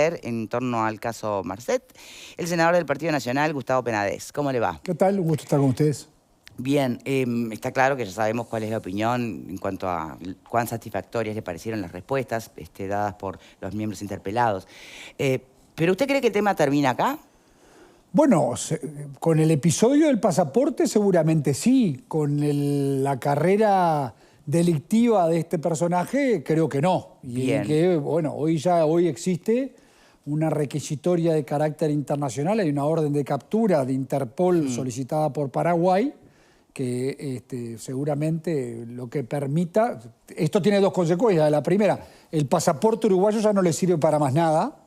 conocer en torno al caso Marcet, el senador del Partido Nacional, Gustavo Penades. ¿Cómo le va? ¿Qué tal? Un gusto estar con ustedes. Bien, está claro que ya sabemos cuál es la opinión en cuanto a cuán satisfactorias le parecieron las respuestas dadas por los miembros interpelados. ¿Pero usted cree que el tema termina acá? Bueno, con el episodio del pasaporte seguramente sí. Con la carrera delictiva de este personaje creo que no. Bien. Y que, bueno, hoy existe una requisitoria de carácter internacional, hay una orden de captura de Interpol solicitada por Paraguay, que seguramente lo que permita... Esto tiene dos consecuencias. La primera, el pasaporte uruguayo ya no le sirve para más nada,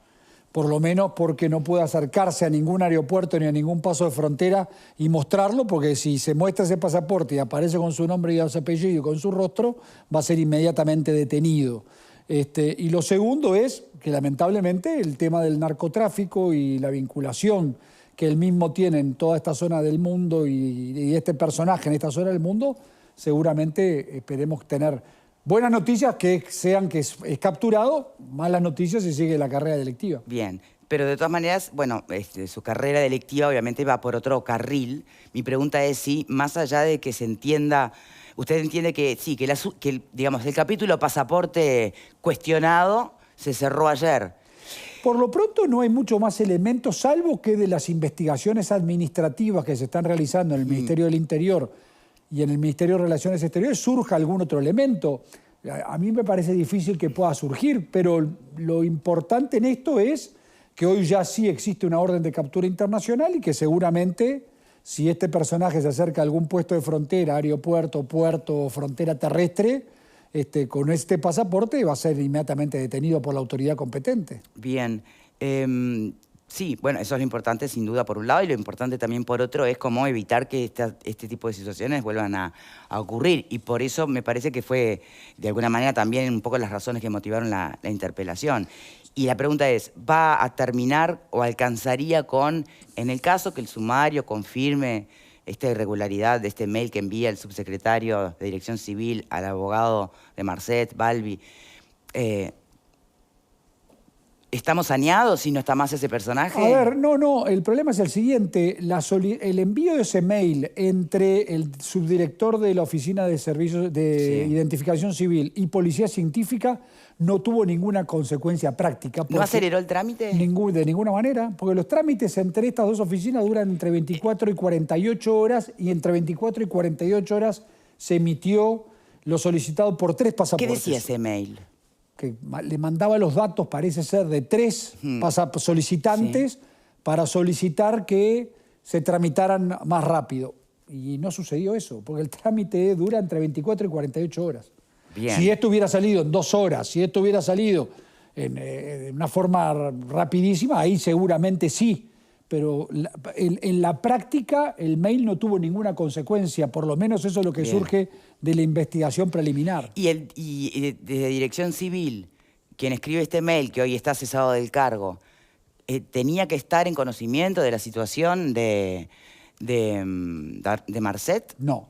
por lo menos porque no puede acercarse a ningún aeropuerto ni a ningún paso de frontera y mostrarlo, porque si se muestra ese pasaporte y aparece con su nombre y su apellido y con su rostro, va a ser inmediatamente detenido. Y lo segundo es que lamentablemente el tema del narcotráfico y la vinculación que él mismo tiene en toda esta zona del mundo y este personaje en esta zona del mundo, seguramente esperemos tener buenas noticias que sean que es capturado, malas noticias si sigue la carrera delictiva. Bien, pero de todas maneras, bueno, su carrera delictiva obviamente va por otro carril. Mi pregunta es si, más allá de que se entienda, usted entiende que sí, que digamos, el capítulo pasaporte cuestionado se cerró ayer. Por lo pronto no hay mucho más elementos, salvo que de las investigaciones administrativas que se están realizando en el Ministerio del Interior y en el Ministerio de Relaciones Exteriores surja algún otro elemento. A mí me parece difícil que pueda surgir, pero lo importante en esto es que hoy ya sí existe una orden de captura internacional y que seguramente si este personaje se acerca a algún puesto de frontera, aeropuerto, puerto o frontera terrestre, con este pasaporte va a ser inmediatamente detenido por la autoridad competente. Bien. Sí, bueno, eso es lo importante sin duda por un lado y lo importante también por otro es cómo evitar que este tipo de situaciones vuelvan a ocurrir. Y por eso me parece que fue de alguna manera también un poco las razones que motivaron la interpelación. Y la pregunta es, ¿va a terminar o alcanzaría con, en el caso que el sumario confirme esta irregularidad de este mail que envía el subsecretario de Dirección Civil al abogado de Marcet, Balbi, ¿estamos saneados si no está más ese personaje? A ver, no, el problema es el siguiente. El envío de ese mail entre el subdirector de la Oficina de Servicios de Identificación Civil y Policía Científica no tuvo ninguna consecuencia práctica. ¿No aceleró el trámite? De ninguna manera, porque los trámites entre estas dos oficinas duran entre 24 y 48 horas y entre 24 y 48 horas se emitió lo solicitado por 3 pasaportes. ¿Qué decía ese mail? Que le mandaba los datos, parece ser, de 3 solicitantes para solicitar que se tramitaran más rápido. Y no sucedió eso, porque el trámite dura entre 24 y 48 horas. Bien. Si esto hubiera salido en 2 horas, si esto hubiera salido en una forma rapidísima, ahí seguramente sí. Pero en la práctica el mail no tuvo ninguna consecuencia, por lo menos eso es lo que surge de la investigación preliminar. Y desde Dirección Civil, quien escribe este mail, que hoy está cesado del cargo, ¿tenía que estar en conocimiento de la situación de Marcet? No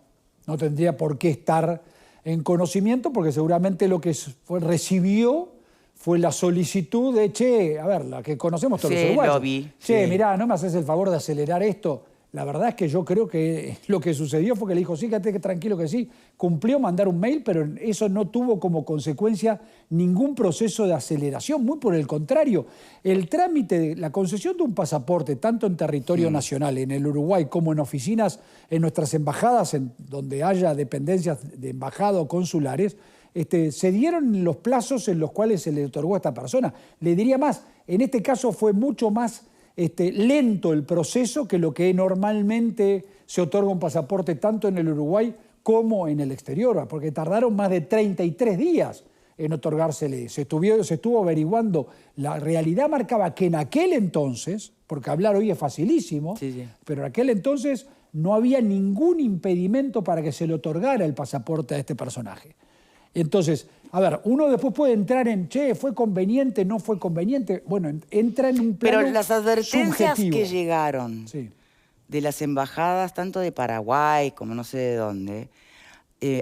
tendría por qué estar en conocimiento, porque seguramente lo que recibió fue la solicitud de, che, a ver, la que conocemos todos los uruguayos. Lo vi. Che, mirá, ¿no me haces el favor de acelerar esto? La verdad es que yo creo que lo que sucedió fue que le dijo, sí, quédate tranquilo que sí. Cumplió mandar un mail, pero eso no tuvo como consecuencia ningún proceso de aceleración. Muy por el contrario, el trámite, la concesión de un pasaporte, tanto en territorio nacional, en el Uruguay, como en oficinas, en nuestras embajadas, en donde haya dependencias de embajada o consulares, se dieron los plazos en los cuales se le otorgó a esta persona. Le diría más, en este caso fue mucho más lento el proceso que lo que normalmente se otorga un pasaporte tanto en el Uruguay como en el exterior, porque tardaron más de 33 días en otorgársele. Se estuvo averiguando. La realidad marcaba que en aquel entonces, porque hablar hoy es facilísimo, pero en aquel entonces no había ningún impedimento para que se le otorgara el pasaporte a este personaje. Entonces, a ver, uno después puede entrar en, che, ¿fue conveniente, no fue conveniente? Bueno, entra en un plano Pero las advertencias subjetivo que llegaron de las embajadas, tanto de Paraguay como no sé de dónde,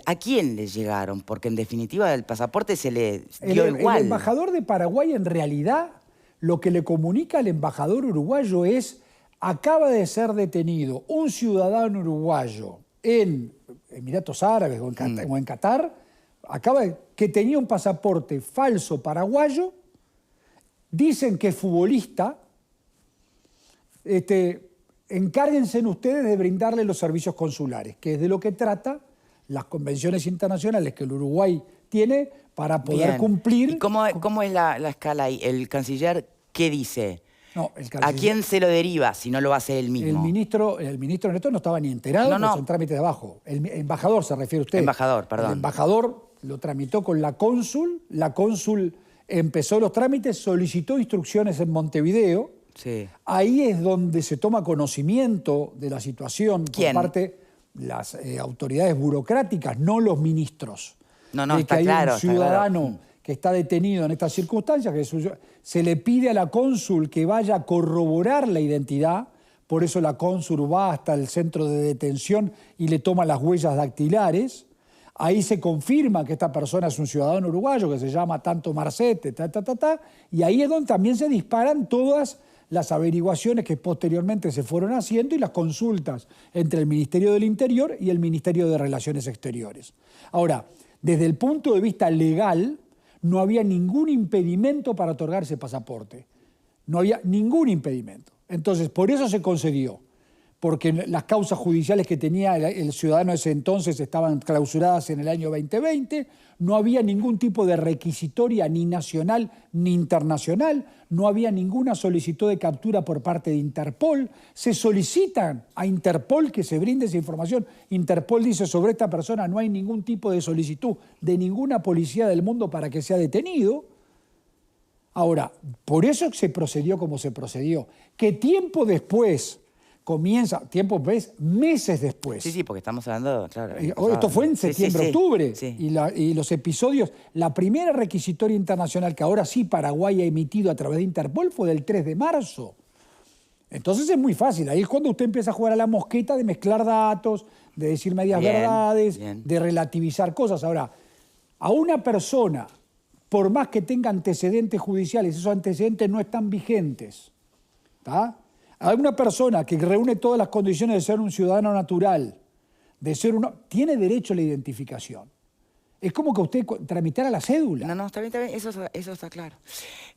¿a quién le llegaron? Porque en definitiva el pasaporte se le dio igual. El embajador de Paraguay en realidad lo que le comunica al embajador uruguayo es: acaba de ser detenido un ciudadano uruguayo en Emiratos Árabes o en Qatar, que tenía un pasaporte falso paraguayo, dicen que es futbolista, encárguense ustedes de brindarle los servicios consulares, que es de lo que trata las convenciones internacionales que el Uruguay tiene para poder cumplir. ¿Y cómo es la escala ahí? ¿El canciller qué dice? No, ¿A quién se lo deriva si no lo hace él mismo? El ministro Neto no estaba ni enterado, no. En trámites de abajo. El embajador se refiere usted. Embajador, perdón. El embajador lo tramitó con la cónsul empezó los trámites, solicitó instrucciones en Montevideo. Sí. Ahí es donde se toma conocimiento de la situación por parte de las autoridades burocráticas, no los ministros. No, de está que hay claro, un ciudadano que está detenido en estas circunstancias, se le pide a la cónsul que vaya a corroborar la identidad, por eso la cónsul va hasta el centro de detención y le toma las huellas dactilares. Ahí se confirma que esta persona es un ciudadano uruguayo que se llama tanto Marcete, y ahí es donde también se disparan todas las averiguaciones que posteriormente se fueron haciendo y las consultas entre el Ministerio del Interior y el Ministerio de Relaciones Exteriores. Ahora, desde el punto de vista legal, no había ningún impedimento para otorgar ese pasaporte. No había ningún impedimento. Entonces, por eso se concedió. Porque las causas judiciales que tenía el ciudadano ese entonces estaban clausuradas en el año 2020, no había ningún tipo de requisitoria ni nacional ni internacional, no había ninguna solicitud de captura por parte de Interpol. Se solicitan a Interpol que se brinde esa información. Interpol dice: sobre esta persona no hay ningún tipo de solicitud de ninguna policía del mundo para que sea detenido. Ahora, por eso se procedió como se procedió. ¿Qué tiempo después comienza? Tiempo, ¿ves? Meses después. Sí, porque estamos hablando, claro. Esto fue en septiembre, octubre. Sí. Y los episodios, la primera requisitoria internacional que ahora sí Paraguay ha emitido a través de Interpol fue del 3 de marzo. Entonces es muy fácil. Ahí es cuando usted empieza a jugar a la mosqueta de mezclar datos, de decir medias verdades, de relativizar cosas. Ahora, a una persona, por más que tenga antecedentes judiciales, esos antecedentes no están vigentes, ¿está? A una persona que reúne todas las condiciones de ser un ciudadano natural, tiene derecho a la identificación. Es como que usted tramitara la cédula. No, está bien, eso está claro.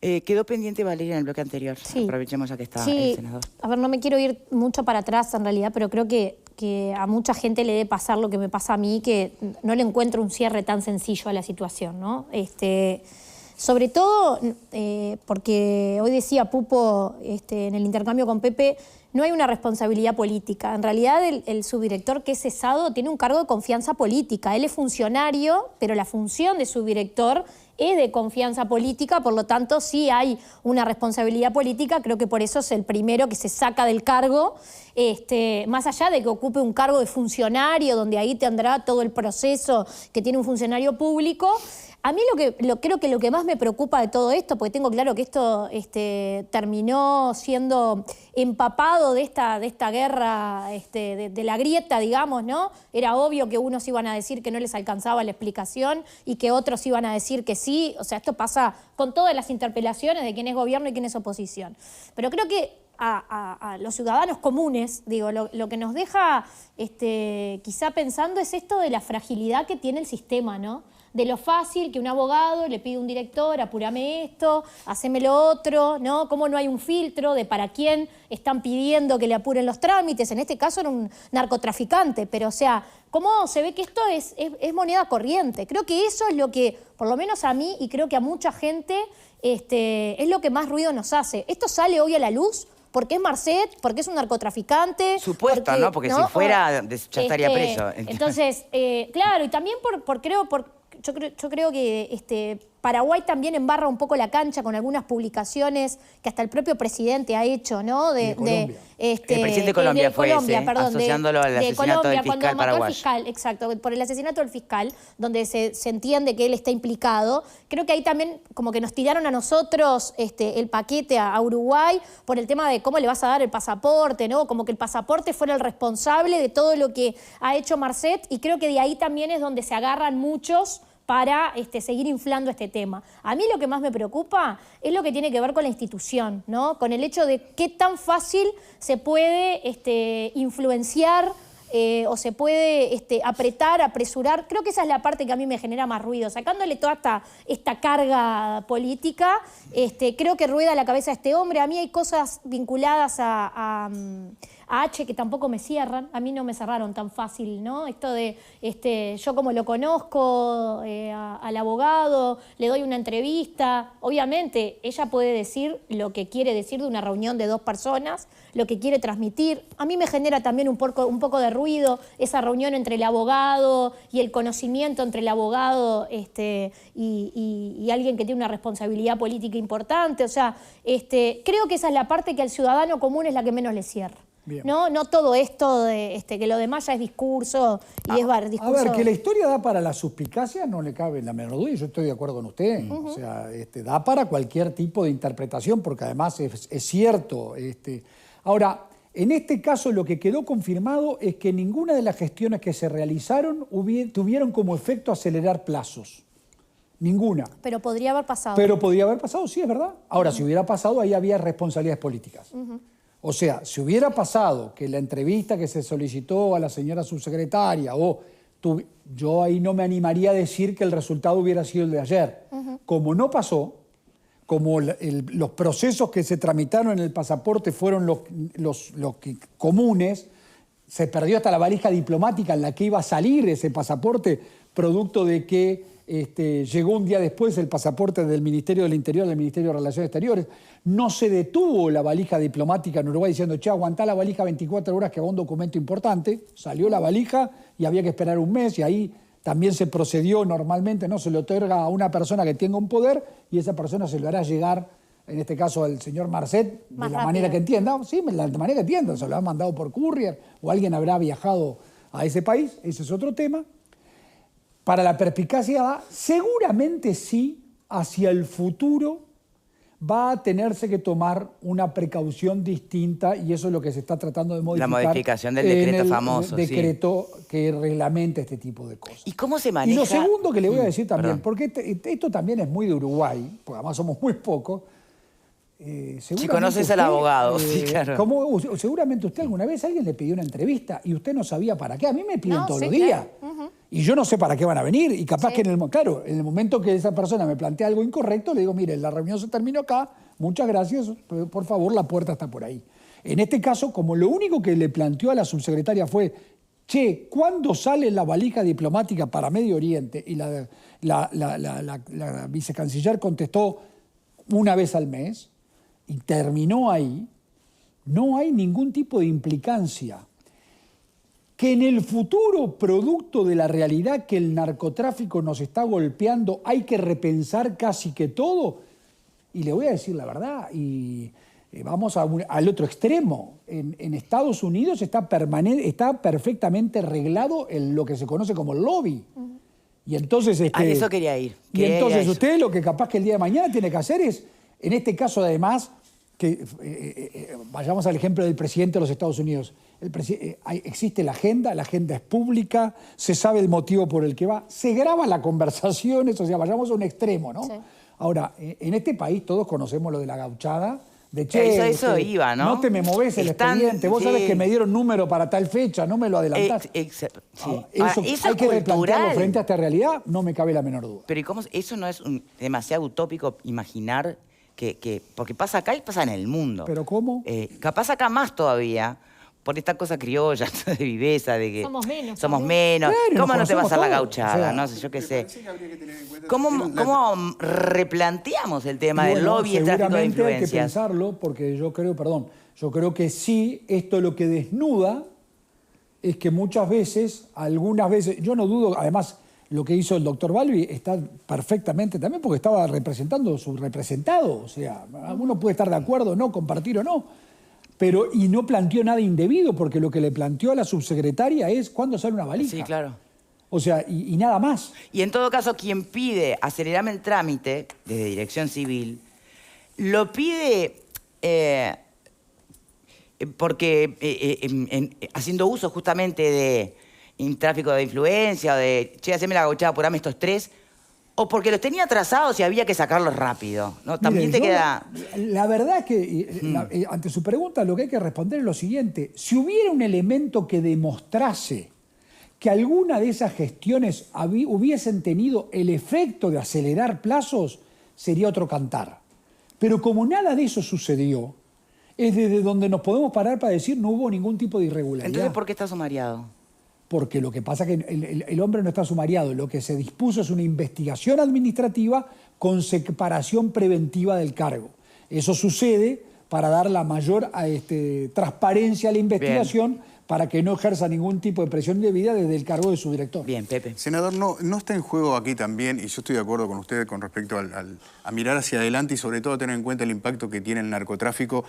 Quedó pendiente Valeria en el bloque anterior. Sí. Aprovechemos ya que está el senador. A ver, no me quiero ir mucho para atrás en realidad, pero creo que a mucha gente le debe pasar lo que me pasa a mí, que no le encuentro un cierre tan sencillo a la situación, ¿no? Sobre todo porque hoy decía Pupo en el intercambio con Pepe, no hay una responsabilidad política. En realidad el subdirector que es cesado tiene un cargo de confianza política. Él es funcionario, pero la función de subdirector es de confianza política, por lo tanto sí hay una responsabilidad política. Creo que por eso es el primero que se saca del cargo, más allá de que ocupe un cargo de funcionario, donde ahí tendrá todo el proceso que tiene un funcionario público. A mí creo que lo que más me preocupa de todo esto, porque tengo claro que esto terminó siendo empapado de esta guerra, de la grieta, digamos, ¿no? Era obvio que unos iban a decir que no les alcanzaba la explicación y que otros iban a decir que sí. O sea, esto pasa con todas las interpelaciones de quién es gobierno y quién es oposición. Pero creo que a los ciudadanos comunes, digo, lo que nos deja quizá pensando es esto de la fragilidad que tiene el sistema, ¿no? De lo fácil que un abogado le pide a un director: apúrame esto, haceme lo otro, ¿no? Cómo no hay un filtro de para quién están pidiendo que le apuren los trámites. En este caso era un narcotraficante, pero o sea, cómo se ve que esto es moneda corriente. Creo que eso es lo que, por lo menos a mí y creo que a mucha gente, es lo que más ruido nos hace. Esto sale hoy a la luz porque es Marcet, porque es un narcotraficante. Supuesto, ¿no? Porque si fuera, ya estaría preso. Entonces, claro, y también yo creo que Paraguay también embarra un poco la cancha con algunas publicaciones que hasta el propio presidente ha hecho, ¿no? De Colombia. El presidente de Colombia fue ese, asociándolo al asesinato del fiscal paraguayo. Exacto, por el asesinato del fiscal, donde se entiende que él está implicado. Creo que ahí también como que nos tiraron a nosotros el paquete a Uruguay por el tema de cómo le vas a dar el pasaporte, ¿no? Como que el pasaporte fuera el responsable de todo lo que ha hecho Marcet, y creo que de ahí también es donde se agarran muchos para seguir inflando este tema. A mí lo que más me preocupa es lo que tiene que ver con la institución, ¿no? Con el hecho de qué tan fácil se puede influenciar o se puede apretar, apresurar. Creo que esa es la parte que a mí me genera más ruido. Sacándole toda esta carga política, creo que rueda la cabeza de este hombre. A mí hay cosas vinculadas a H que tampoco me cierran. A mí no me cerraron tan fácil, ¿no? Esto de, yo como lo conozco al abogado, le doy una entrevista. Obviamente, ella puede decir lo que quiere decir de una reunión de 2 personas, lo que quiere transmitir. A mí me genera también un poco de ruido esa reunión entre el abogado y el conocimiento entre el abogado y alguien que tiene una responsabilidad política importante. O sea, creo que esa es la parte que al ciudadano común es la que menos le cierra. No todo esto de que lo demás ya es discurso y es discurso. A ver, que la historia da para la suspicacia no le cabe la menor duda y yo estoy de acuerdo con usted. O sea, da para cualquier tipo de interpretación porque además es cierto. Ahora, en este caso lo que quedó confirmado es que ninguna de las gestiones que se realizaron tuvieron como efecto acelerar plazos. Ninguna. Pero podría haber pasado. Pero podría haber pasado, sí, es verdad. Ahora, si hubiera pasado, ahí había responsabilidades políticas. O sea, si hubiera pasado que la entrevista que se solicitó a la señora subsecretaria yo ahí no me animaría a decir que el resultado hubiera sido el de ayer. Como no pasó, como los procesos que se tramitaron en el pasaporte fueron los comunes, se perdió hasta la valija diplomática en la que iba a salir ese pasaporte, producto de que llegó un día después el pasaporte del Ministerio del Interior, del Ministerio de Relaciones Exteriores. No se detuvo la valija diplomática en Uruguay diciendo, che, aguantá la valija 24 horas que va un documento importante. Salió la valija y había que esperar un mes y ahí también se procedió normalmente, ¿no? Se le otorga a una persona que tenga un poder y esa persona se lo hará llegar, en este caso al señor Marcet, de la manera que entienda. Sí, de la manera que entienda, se lo ha mandado por courier o alguien habrá viajado a ese país, ese es otro tema. Para la perspicacia, seguramente sí, hacia el futuro va a tenerse que tomar una precaución distinta y eso es lo que se está tratando de modificar. La modificación del decreto famoso. El decreto que reglamenta este tipo de cosas. ¿Y cómo se maneja? Y lo segundo que le voy a decir también, porque esto también es muy de Uruguay, porque además somos muy pocos. Si conoces al abogado, sí, claro. Seguramente usted alguna vez alguien le pidió una entrevista y usted no sabía para qué. A mí me piden todos los días. Claro. Y yo no sé para qué van a venir. Y capaz que en el momento que esa persona me plantea algo incorrecto, le digo, mire, la reunión se terminó acá, muchas gracias, por favor, la puerta está por ahí. En este caso, como lo único que le planteó a la subsecretaria fue, che, ¿cuándo sale la valija diplomática para Medio Oriente? Y la vicecanciller contestó una vez al mes, y terminó ahí, no hay ningún tipo de implicancia. Que en el futuro, producto de la realidad que el narcotráfico nos está golpeando, hay que repensar casi que todo. Y le voy a decir la verdad, y vamos al otro extremo. En Estados Unidos está perfectamente arreglado lo que se conoce como el lobby. Y entonces... a eso quería ir. Y entonces usted lo que capaz que el día de mañana tiene que hacer es, en este caso además, que vayamos al ejemplo del presidente de los Estados Unidos. Existe la agenda es pública, se sabe el motivo por el que va, se graban las conversaciones, o sea, vayamos a un extremo, ¿no? Sí. Ahora, en este país todos conocemos lo de la gauchada, de che, eso iba, ¿no? No te me moves el expediente, vos sabés que me dieron número para tal fecha, no me lo adelantás. Sí. Eso hay que replantearlo frente a esta realidad, no me cabe la menor duda. Pero ¿y cómo eso no es demasiado utópico imaginar porque pasa acá y pasa en el mundo? ¿Pero cómo? Capaz acá más todavía, por esta cosa criolla, de viveza, de que somos menos. Claro, ¿Cómo no te vas a la todos, gauchada? O sea, no sé, yo qué sé. ¿Cómo replanteamos el tema del lobby y el tráfico de influencias? Hay que pensarlo, porque yo creo que sí, esto lo que desnuda es que muchas veces, algunas veces, yo no dudo, además, lo que hizo el doctor Balbi está perfectamente también porque estaba representando su representado. O sea, uno puede estar de acuerdo o no, compartir o no, y no planteó nada indebido porque lo que le planteó a la subsecretaria es cuándo sale una valija. Sí, claro. O sea, y nada más. Y en todo caso, quien pide acelerarme el trámite desde Dirección Civil, lo pide porque haciendo uso justamente de tráfico de influencia o de, che, haceme la gauchada, apurame estos 3, O porque los tenía atrasados y había que sacarlos rápido, ¿no? También Mire, te queda... La verdad es que, ante su pregunta, lo que hay que responder es lo siguiente. Si hubiera un elemento que demostrase que alguna de esas gestiones hubiesen tenido el efecto de acelerar plazos, sería otro cantar. Pero como nada de eso sucedió, es desde donde nos podemos parar para decir no hubo ningún tipo de irregularidad. Entonces, ¿por qué está sumariado? Porque lo que pasa es que el hombre no está sumariado. Lo que se dispuso es una investigación administrativa con separación preventiva del cargo. Eso sucede para dar la mayor transparencia a la investigación, para que no ejerza ningún tipo de presión indebida desde el cargo de su director. Bien, Pepe. Senador, no está en juego aquí también, y yo estoy de acuerdo con usted con respecto a mirar hacia adelante y sobre todo tener en cuenta el impacto que tiene el narcotráfico.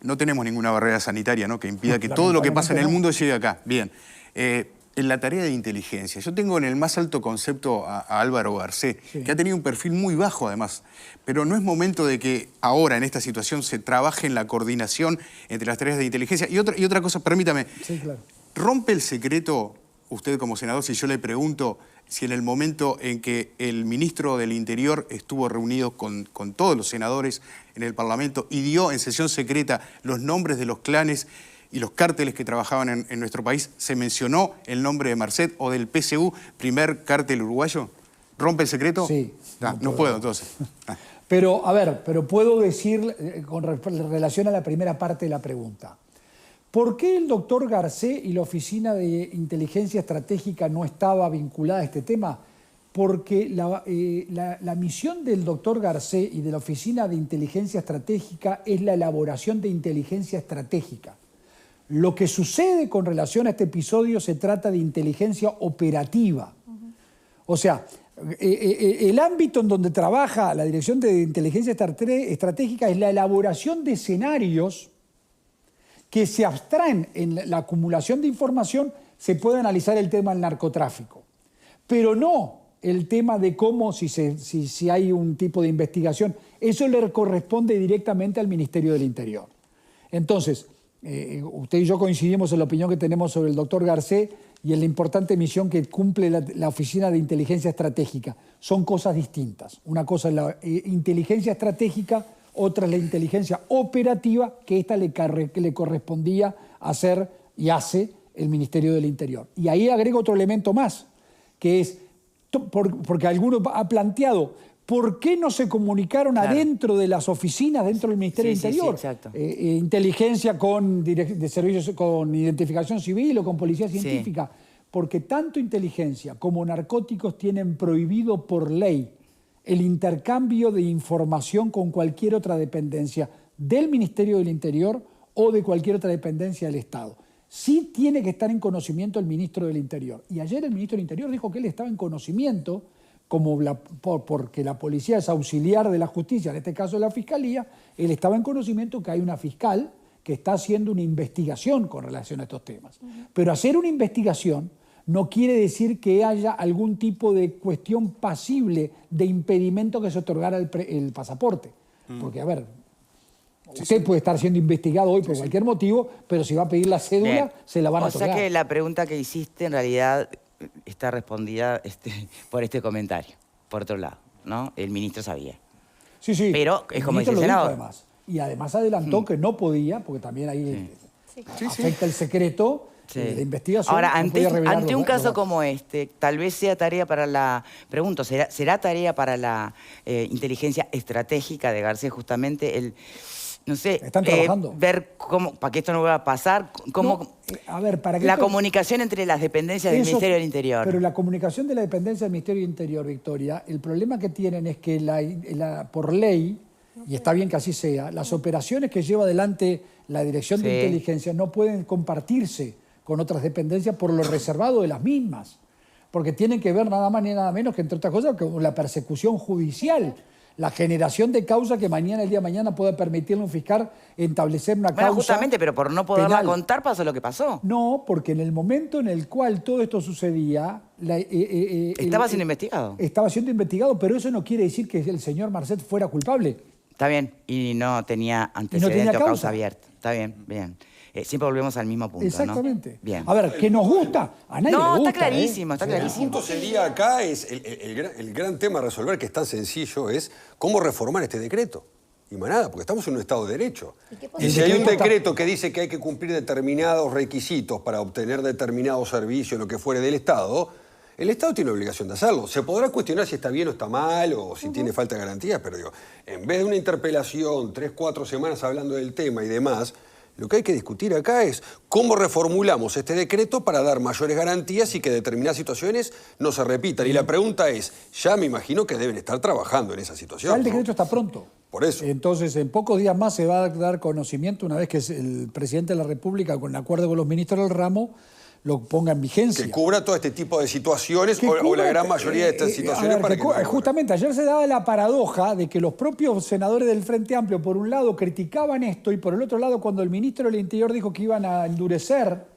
No tenemos ninguna barrera sanitaria, ¿no?, que impida que todo lo que pasa en el mundo llegue acá. Bien. En la tarea de inteligencia, yo tengo en el más alto concepto a Álvaro Garcés, que ha tenido un perfil muy bajo además, pero no es momento de que ahora en esta situación se trabaje en la coordinación entre las tareas de inteligencia. Y otra cosa, permítame, Sí, claro. ¿Rompe el secreto usted como senador si yo le pregunto si en el momento en que el ministro del Interior estuvo reunido con todos los senadores en el Parlamento y dio en sesión secreta los nombres de los clanes y los cárteles que trabajaban en nuestro país, se mencionó el nombre de Marcet o del PSU, primer cártel uruguayo? ¿Rompe el secreto? Sí. No puedo, entonces. Pero, a ver, puedo decir con relación a la primera parte de la pregunta. ¿Por qué el doctor Garcés y la Oficina de Inteligencia Estratégica no estaba vinculada a este tema? Porque la misión del doctor Garcés y de la Oficina de Inteligencia Estratégica es la elaboración de inteligencia estratégica. Lo que sucede con relación a este episodio se trata de inteligencia operativa. O sea, el ámbito en donde trabaja la Dirección de Inteligencia Estratégica es la elaboración de escenarios que se abstraen en la acumulación de información. Se puede analizar el tema del narcotráfico, pero no el tema de cómo, si hay un tipo de investigación. Eso le corresponde directamente al Ministerio del Interior. Entonces, usted y yo coincidimos en la opinión que tenemos sobre el doctor Garcés y en la importante misión que cumple la Oficina de Inteligencia Estratégica. Son cosas distintas. Una cosa es la inteligencia estratégica, otra es la inteligencia operativa, que esta le correspondía hacer y hace el Ministerio del Interior. Y ahí agrego otro elemento más, que es, porque alguno ha planteado, ¿por qué no se comunicaron adentro de las oficinas, dentro del Ministerio del Interior? Sí, exacto. Inteligencia de servicios con identificación civil o con policía científica. Porque tanto inteligencia como narcóticos tienen prohibido por ley el intercambio de información con cualquier otra dependencia del Ministerio del Interior o de cualquier otra dependencia del Estado. Sí tiene que estar en conocimiento el ministro del Interior. Y ayer el ministro del Interior dijo que él estaba en conocimiento, porque la policía es auxiliar de la justicia, en este caso de la fiscalía. Él estaba en conocimiento que hay una fiscal que está haciendo una investigación con relación a estos temas. Pero hacer una investigación no quiere decir que haya algún tipo de cuestión pasible de impedimento que se otorgara el pasaporte. Porque, a ver, usted puede estar siendo investigado hoy por cualquier motivo, pero si va a pedir la cédula, se la van a otorgar. O sea que la pregunta que hiciste en realidad está respondida por este comentario, por otro lado, ¿no? El ministro sabía. Sí, sí. Pero es como dice el dijo, senador. además. Y además adelantó que no podía, porque también ahí afecta el secreto de investigación. Ahora, no podía revelar ante un caso como este, tal vez sea tarea para la... Pregunto, ¿será tarea para la inteligencia estratégica de Garcés justamente el... No sé, están trabajando. Ver cómo, para que esto no vuelva a pasar, cómo a ver, para que la comunicación entre las dependencias del Ministerio del Interior. Pero la comunicación de la dependencia del Ministerio del Interior, Victoria, el problema que tienen es que por ley, y está bien que así sea, las operaciones que lleva adelante la Dirección de Inteligencia no pueden compartirse con otras dependencias por lo reservado de las mismas, porque tienen que ver nada más ni nada menos que, entre otras cosas, con la persecución judicial. La generación de causa que el día de mañana pueda permitirle a un fiscal establecer una causa. Justamente, pero por no poderla penal. contar pasó lo que pasó. No, porque en el momento en el cual todo esto sucedía... estaba siendo investigado. Estaba siendo investigado, pero eso no quiere decir que el señor Marcet fuera culpable. Está bien. Y no tenía antecedente tenía o causa causa abierta. Está bien, bien. Siempre volvemos al mismo punto, Exactamente. ¿no? Bien. A ver, ¿que nos gusta? A nadie le No, gusta. está clarísimo, está El clarísimo. punto sería acá, es el gran tema a resolver, que es tan sencillo, es cómo reformar este decreto. Y más nada, porque estamos en un Estado de Derecho. ¿Y Y si hay un decreto que dice que hay que cumplir determinados requisitos para obtener determinados servicios, lo que fuere del Estado, el Estado tiene obligación de hacerlo. Se podrá cuestionar si está bien o está mal, o si tiene falta de garantías, pero digo, en vez de una interpelación, 3, 4 semanas hablando del tema y demás, lo que hay que discutir acá es cómo reformulamos este decreto para dar mayores garantías y que determinadas situaciones no se repitan. Y la pregunta es, ya me imagino que deben estar trabajando en esa situación. Ya el ¿no? decreto está pronto. Por eso. Entonces, en pocos días más se va a dar conocimiento, una vez que el presidente de la República, con acuerdo con los ministros del ramo, lo ponga en vigencia. Que cubra todo este tipo de situaciones Que o la cubra, gran mayoría de estas situaciones a ver, para que que no ocurra. justamente ayer se daba la paradoja de que los propios senadores del Frente Amplio, por un lado, criticaban esto y por el otro lado, cuando el ministro del Interior dijo que iban a endurecer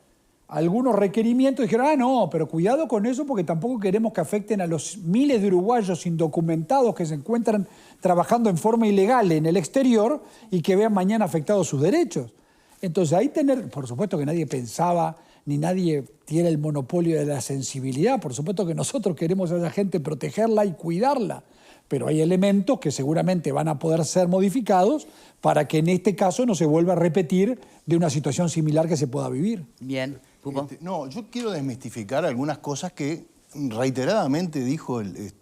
algunos requerimientos, dijeron, no, pero cuidado con eso porque tampoco queremos que afecten a los miles de uruguayos indocumentados que se encuentran trabajando en forma ilegal en el exterior y que vean mañana afectados sus derechos. Entonces ahí por supuesto que nadie pensaba ni nadie tiene el monopolio de la sensibilidad. Por supuesto que nosotros queremos a esa gente protegerla y cuidarla, pero hay elementos que seguramente van a poder ser modificados para que en este caso no se vuelva a repetir de una situación similar que se pueda vivir. Bien. ¿Pupo? No, yo quiero desmistificar algunas cosas que reiteradamente dijo el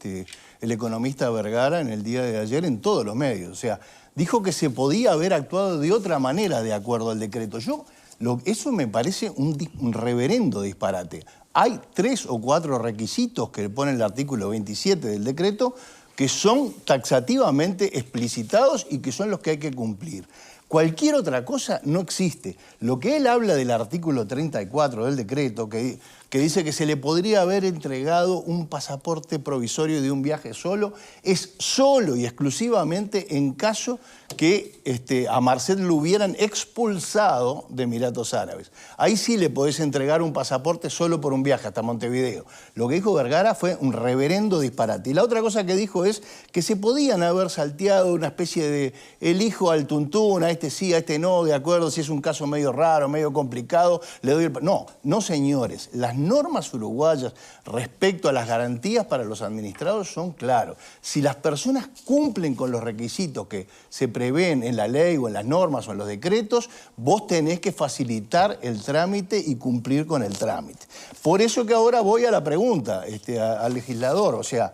economista Vergara en el día de ayer en todos los medios. O sea, dijo que se podía haber actuado de otra manera de acuerdo al decreto. Eso me parece un reverendo disparate. Hay 3 o 4 requisitos que pone el artículo 27 del decreto que son taxativamente explicitados y que son los que hay que cumplir. Cualquier otra cosa no existe. Lo que él habla del artículo 34 del decreto, que dice que se le podría haber entregado un pasaporte provisorio de un viaje solo, es solo y exclusivamente en caso que a Marcet lo hubieran expulsado de Emiratos Árabes. Ahí sí le podés entregar un pasaporte solo por un viaje hasta Montevideo. Lo que dijo Vergara fue un reverendo disparate. Y la otra cosa que dijo es que se podían haber salteado una especie de elijo al tuntún, a este sí, a este no, de acuerdo, si es un caso medio raro, medio complicado, le doy el... No, señores, las normas uruguayas respecto a las garantías para los administrados son claros. Si las personas cumplen con los requisitos que se prevén en la ley o en las normas o en los decretos, vos tenés que facilitar el trámite y cumplir con el trámite. Por eso que ahora voy a la pregunta al legislador, o sea,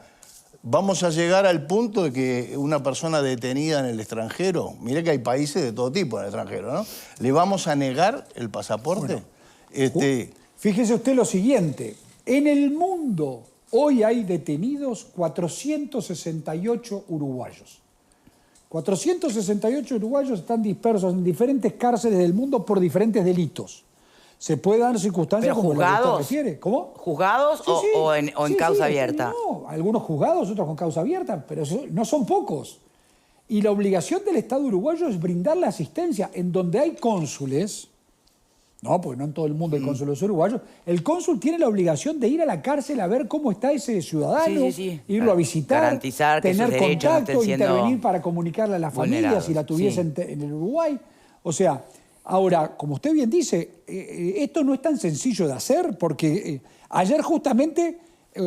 vamos a llegar al punto de que una persona detenida en el extranjero, mire que hay países de todo tipo en el extranjero, ¿no? ¿Le vamos a negar el pasaporte? Bueno, fíjese usted lo siguiente, en el mundo hoy hay detenidos 468 uruguayos. 468 uruguayos están dispersos en diferentes cárceles del mundo por diferentes delitos. Se puede dar circunstancias ¿Pero como la que usted juzgados? refiere. ¿Cómo? ¿Juzgados Sí, sí. o en Sí, causa sí, abierta? No, algunos juzgados, otros con causa abierta, pero no son pocos. Y la obligación del Estado uruguayo es brindarle asistencia. En donde hay cónsules, no, porque no en todo el mundo hay cónsules uruguayos, el cónsul tiene la obligación de ir a la cárcel a ver cómo está ese ciudadano, irlo a visitar, Garantizar que tener sus derechos no contacto, estén siendo intervenir para comunicarle a la familia vulnerados. si la tuviesen en el Uruguay. O sea, ahora, como usted bien dice, esto no es tan sencillo de hacer porque ayer justamente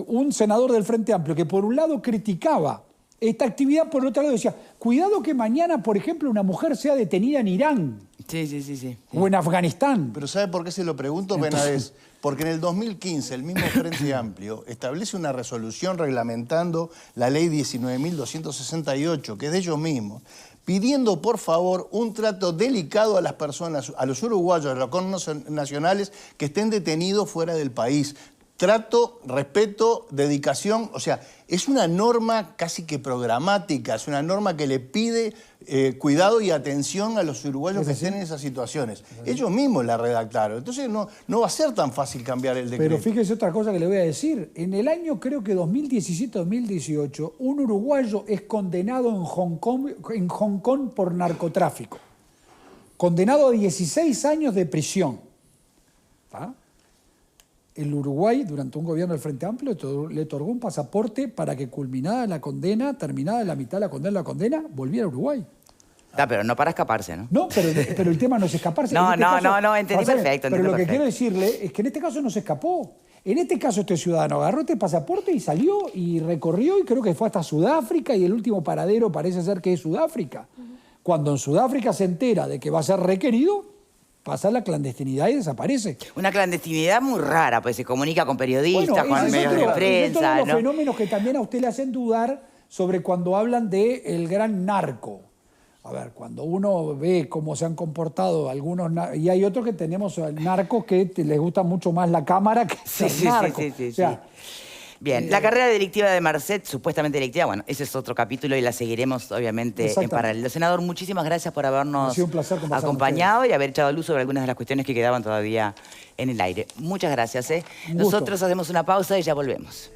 un senador del Frente Amplio que por un lado criticaba esta actividad, por otro lado decía, cuidado que mañana, por ejemplo, una mujer sea detenida en Irán Sí. o en Afganistán. Pero ¿sabe por qué se lo pregunto, Benadés? Porque en el 2015 el mismo Frente Amplio establece una resolución reglamentando la ley 19.268, que es de ellos mismos, pidiendo por favor un trato delicado a las personas, a los uruguayos, a los connacionales que estén detenidos fuera del país. Trato, respeto, dedicación, o sea, es una norma casi que programática, es una norma que le pide cuidado y atención a los uruguayos que estén en esas situaciones. Ellos mismos la redactaron, entonces no va a ser tan fácil cambiar el decreto. Pero fíjese otra cosa que le voy a decir. En el año creo que 2017-2018, un uruguayo es condenado en Hong Kong por narcotráfico. Condenado a 16 años de prisión. ¿Ah? El Uruguay, durante un gobierno del Frente Amplio, le otorgó un pasaporte para que culminada la condena, terminada la mitad de la condena, volviera a Uruguay. Pero no para escaparse, ¿no? No, pero el tema no es escaparse. No, En este no, entendí González, perfecto, Pero entendí lo que perfecto. quiero decirle es que en este caso no se escapó. En este caso este ciudadano agarró este pasaporte y salió y recorrió y creo que fue hasta Sudáfrica y el último paradero parece ser que es Sudáfrica. Cuando en Sudáfrica se entera de que va a ser requerido, pasa a la clandestinidad y desaparece. Una clandestinidad muy rara, pues se comunica con periodistas, con ese es medios otro- de ese es prensa, otro de los ¿no? fenómenos que también a usted le hacen dudar sobre cuando hablan de el gran narco. A ver, cuando uno ve cómo se han comportado algunos... Y hay otros que tenemos narcos que les gusta mucho más la cámara que ser narco. Sí. O sea, Bien, la carrera delictiva de Marcet, supuestamente delictiva, bueno, ese es otro capítulo y la seguiremos obviamente en Exactamente. paralelo. Senador, muchísimas gracias por habernos Ha sido un placer conversar con acompañado y haber echado luz sobre algunas de las cuestiones que quedaban todavía en el aire. Muchas gracias. Un gusto. Nosotros hacemos una pausa y ya volvemos.